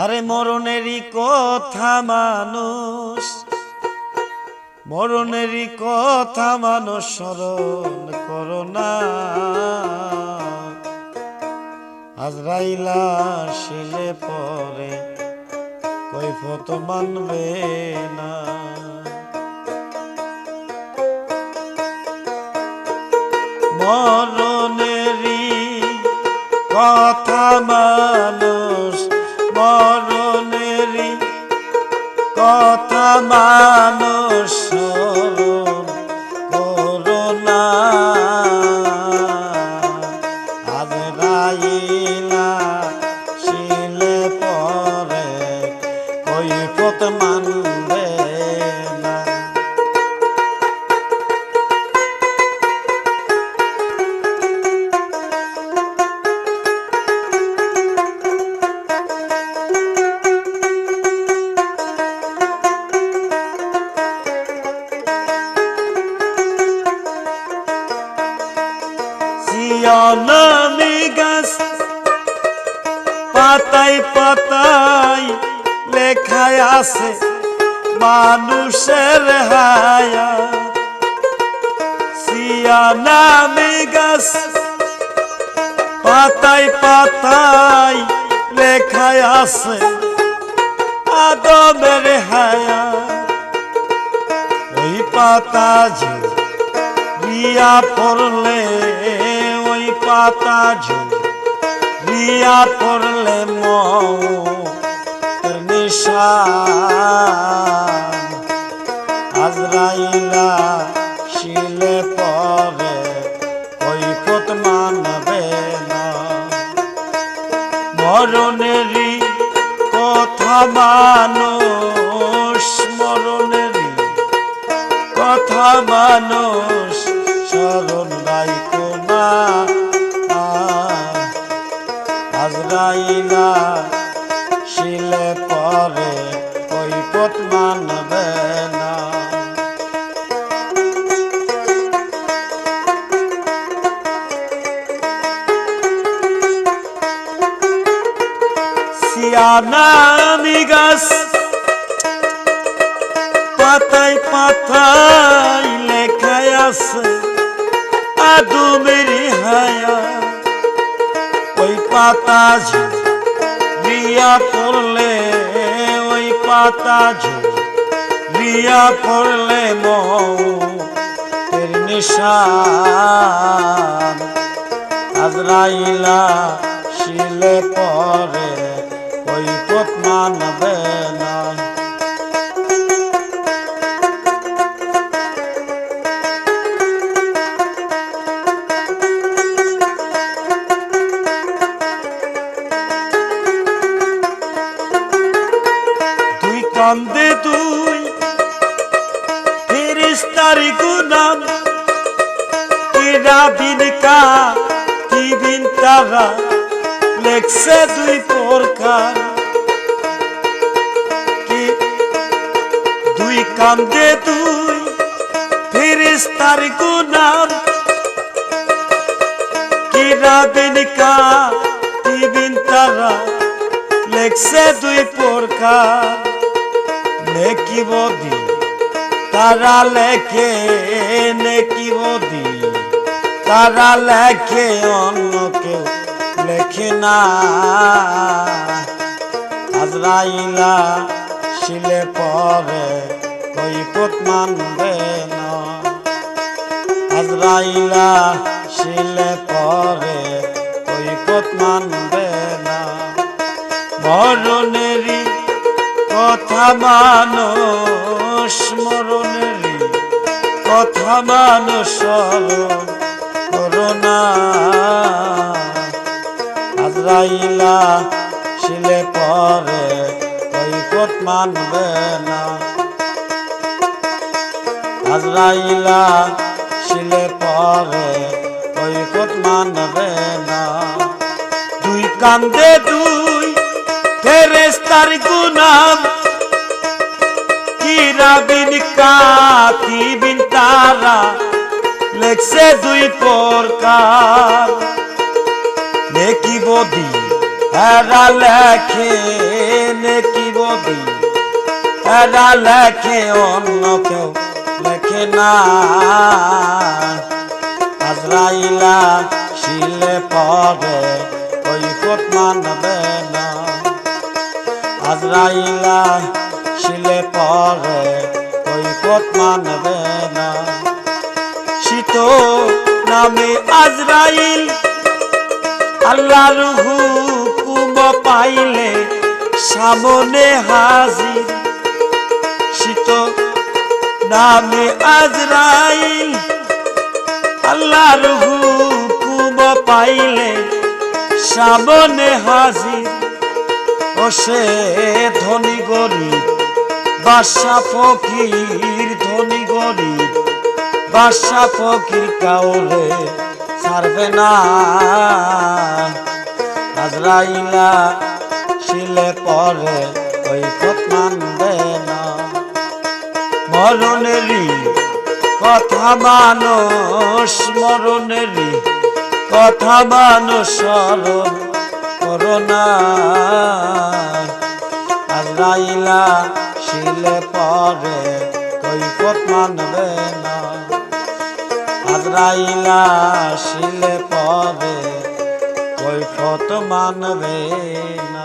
আরে মরণেরই কথা মানুষ, মরণেরই কথা মানুষ স্মরণ করো না। আজরাইলা শিলে পরে কৈফত মানবে না। মরণেরই কথা মানুষ, মরণেরই কথা মানুষ স্মরণ করো না। আজরাইলা শিলে পরে কৈফত মানবে না। সিয়ানামি গাছ পাতায় পাতায় লেখায় আছে মানুষের হায়া। সিয়ানামি গাছ পাতায় পাতায় লেখায় আছে আদমের হায়া। ওই পাতা ঝরিয়া পড়লে, ওই পাতা ঝরিয়া পড়লে মৌতের নিশান। আজরাইলা শিলে পরে কৈফত মানবে না। মরণেরই কথা মানুষ, মরণেরই কথা মানুষ স্মরণ রাইখো না। আজরাইলা শিলে পরে কৈফত মানবে না। সিয়ানামি গাছ পাতায় পাতায় লেখায় আছে আদমের হায়া। ওই পাতা ঝরিয়া পড়লে, ওই পাতা ঝরিয়া পড়লে মৌতের নিশান। আজরাইলা শিলে পরে কৈফত মানবে না। কান্দে তুই ফেরেশতার গুনাম, কিরাবিন কাতিবিন তারা লেখছে দুই প্রকার। দুই কান্দে তুই ফেরেশতার গুনাম, কিরাবিন কাতিবিন তারা লেখছে দুই প্রকার। নেকি বদি তারা লেখে, নেকি বদি তারা লেখে, অন্য কেউ লেখে না। আজরাইলা শিলে পরে কৈফত মানবে না। আজরাইলা শিলে পরে কৈফত মানবে না। মরণেরই কথা মানুষ, মরণেরই কথা মানুষ স্মরণ করো না। আজরাইলা শিলে পরে কৈফত মানবে না। আজরাইলা শিলে পরে কৈফত মানবে না। দুই কান্দে দুই ফেরেশতার গুনাহ, কিরাবিন কাতিবিন তারা লেখছে দুই প্রকার। নেকি বদি এরা লেখে, নেকি বদি এরা লেখে, অন্য কেউ লেখে না। আজরাইলা শিলে পরে কৈফত মানবে না। আজরাইলা শিলে পরে কৈফত মানবে না। শীত নামে আজরাইল আল্লাহর হুকুম পাইলে সামনে হাজির। শীত নামে আজরাইল আল্লাহর হুকুম পাইলে সামনে হাজির। ও সে ধনী গরিব বাদশা ফকির, ধনী গরিব বাদশা ফকির কাউরে ছাড়বে না। আজরাইলা শিলে পরে কৈফত মানবে না। মরণেরই কথা মানুষ, মরণেরই কথা মানুষ স্মরণ করো না। আজরাইলা শিলে পরে কৈফত মানবে না। আজরাইলা শিলে পরে কৈফত মানবে না।